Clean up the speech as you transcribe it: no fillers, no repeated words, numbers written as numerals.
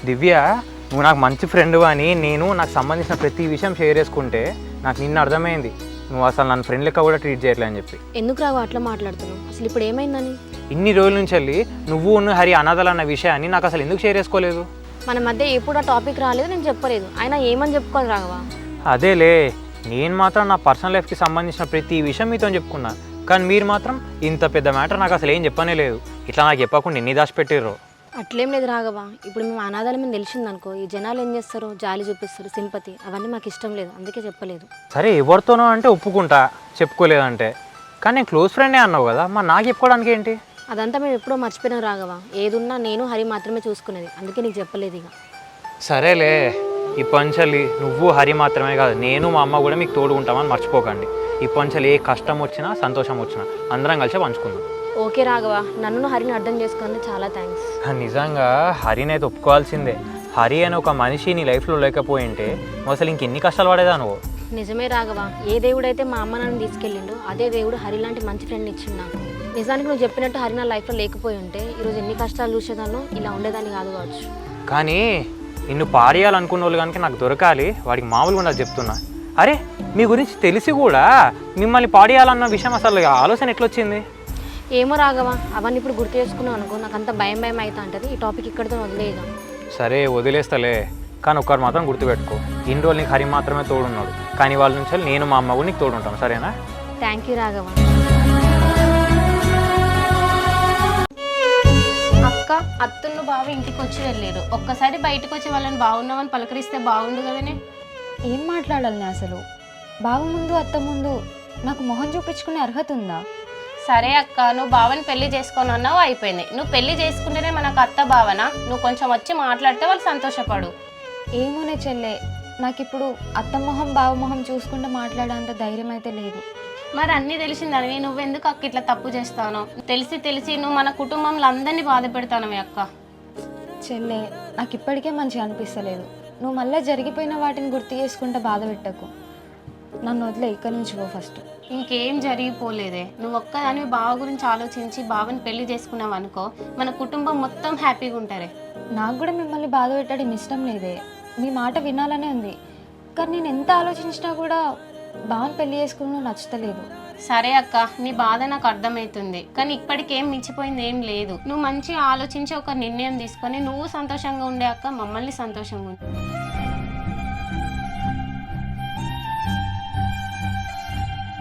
దివ్య, నువ్వు నాకు మంచి ఫ్రెండ్ అని నేను నాకు సంబంధించిన ప్రతి విషయం షేర్ చేసుకుంటే నాకు నిన్న అర్థమైంది నువ్వు అసలు నన్ను ఫ్రెండ్ లెక్క కూడా ట్రీట్ చేయట్లే అని చెప్పి. ఎందుకు రావు అట్లా మాట్లాడుతున్నావు? అసలు ఇప్పుడు ఏమైందని? ఇన్ని రోజుల నుంచి వెళ్ళి నువ్వు హరి అనాథలు అన్న విషయాన్ని నాకు అసలు ఎందుకు షేర్ చేసుకోలేదు? మన మధ్య ఎప్పుడు ఆ టాపిక్ రాలేదు, నేను చెప్పలేదు. అయినా ఏమని చెప్పుకోవాలి రాఘవా? అదేలే, నేను మాత్రం నా పర్సనల్ లైఫ్కి సంబంధించిన ప్రతి విషయం మీతో చెప్పుకున్నా, కానీ మీరు మాత్రం ఇంత పెద్ద మ్యాటర్ నాకు అసలు ఏం చెప్పనే లేదు. ఇట్లా నాకు చెప్పకుండా ఎన్ని దాచిపెట్టిర్రో. అట్లేం లేదు రాఘవా, ఇప్పుడు మేము అనాథాల మీద తెలిసిందనుకో ఈ జనాలు ఏం చేస్తారు, జాలి చూపిస్తారు, సింపతి, అవన్నీ మాకు ఇష్టం లేదు, అందుకే చెప్పలేదు. సరే, ఎవరితోనో అంటే ఒప్పుకుంటా, చెప్పుకోలేదంటే, కానీ నేను క్లోజ్ ఫ్రెండే అన్నావు కదా, మరి నాకు చెప్పుకోవడానికి ఏంటి? అదంతా మేము ఎప్పుడో మర్చిపోయినాం రాఘవా. ఏదున్నా నేను హరి మాత్రమే చూసుకునేది, అందుకే నీకు చెప్పలేదు. ఇక సరేలే, ఈ పంచలి నువ్వు హరి మాత్రమే కాదు, నేను మా అమ్మ కూడా మీకు తోడుకుంటామని మర్చిపోకండి. ఈ పంచలి ఏ కష్టం వచ్చినా సంతోషం వచ్చినా అందరం కలిసి పంచుకుందాం. ఓకే రాఘవా, నన్ను హరిని అర్థం చేసుకుని చాలా థ్యాంక్స్. నిజంగా హరిని అయితే ఒప్పుకోవాల్సిందే. హరి అని ఒక మనిషి నీ లైఫ్లో లేకపోయింటే అసలు ఇంకెన్ని కష్టాలు పడేదా నువ్వు. నిజమే రాఘవా, ఏ దేవుడైతే మా అమ్మ నన్ను తీసుకెళ్ళిండో అదే దేవుడు హరి లాంటి మంచి ఫ్రెండ్ని ఇచ్చిండు నాకు. నిజానికి నువ్వు చెప్పినట్టు హరి నా లైఫ్లో లేకపోయి ఉంటే ఈరోజు ఎన్ని కష్టాలు చూసేదాన్ని, ఇలా ఉండేదాన్ని కాదు కావచ్చు. కానీ నిన్ను పారేయాలనుకున్న వాళ్ళు కనుక నాకు దొరకాలి, వాడికి మామూలుగా ఉండదు చెప్తున్నా. అరే, మీ గురించి తెలిసి కూడా మిమ్మల్ని పాడేయాలన్న విషయం అసలు ఆలోచన ఎట్లొచ్చింది? ఏమో రాఘవా, అవన్నీ ఇప్పుడు గుర్తు చేసుకున్నావు అనుకో నాకు అంత భయం భయం అవుతా ఉంటుంది. ఈ టాపిక్ ఇక్కడితో వదిలేదా? సరే వదిలేస్తలే, కానీ ఒక్కరు మాత్రం గుర్తుపెట్టుకో, ఇన్ని రోజులు నీకు హరి మాత్రమే తోడున్నాడు, కానీ వాళ్ళ నుంచి నేను మా అమ్మ కూడా నీకు తోడుంటాను, సరేనా? Thank you Raghava. అక్క, అత్తున్న బావ ఇంటికి వచ్చి వెళ్ళారు. ఒక్కసారి బయటకు వచ్చి వాళ్ళని బాగున్నామని పలకరిస్తే బాగుండు కదనే. ఏం మాట్లాడాలి అసలు? బావ ముందు అత్త ముందు నాకు మొహం చూపించుకునే అర్హత ఉందా? సరే అక్క, నువ్వు బావని పెళ్లి చేసుకొని అన్నావు, అయిపోయింది. నువ్వు పెళ్లి చేసుకుంటేనే మనకు అత్త బావనా? నువ్వు కొంచెం వచ్చి మాట్లాడితే వాళ్ళు సంతోషపడు. ఏమోనే చెల్లె, నాకు ఇప్పుడు అత్త మొహం బావ మొహం చూసుకుంటూ మాట్లాడేంత ధైర్యం అయితే లేదు. మరి అన్నీ తెలిసిందని నువ్వెందుకు అక్క ఇట్లా తప్పు చేస్తాను? తెలిసి నువ్వు మన కుటుంబంలో అందరినీ బాధ పెడతానవి అక్క. చెల్లె, నాకు ఇప్పటికే మంచిగా అనిపిస్తలేదు. నువ్వు మళ్ళీ జరిగిపోయిన వాటిని గుర్తు చేసుకుంటే బాధ పెట్టకు. నన్ను వదిలే, ఇక్కడి నుంచి పో ఫస్ట్. ఇంకేం జరిగిపోలేదే. నువ్వు ఒక్కదాని బావ గురించి ఆలోచించి బావని పెళ్లి చేసుకున్నావు అనుకో, మన కుటుంబం మొత్తం హ్యాపీగా ఉంటారే. నాకు కూడా మిమ్మల్ని బాధ పెట్టడం ఇష్టం లేదే, మీ మాట వినాలనే ఉంది. కానీ నేను ఎంత ఆలోచించినా కూడా బావని పెళ్లి చేసుకున్నా నచ్చుతలేదు. సరే అక్క, నీ బాధ నాకు అర్థమవుతుంది, కానీ ఇప్పటికేం మించిపోయింది ఏం లేదు. నువ్వు మంచిగా ఆలోచించి ఒక నిర్ణయం తీసుకొని నువ్వు సంతోషంగా ఉండే అక్క, మమ్మల్ని సంతోషంగా ఉంది.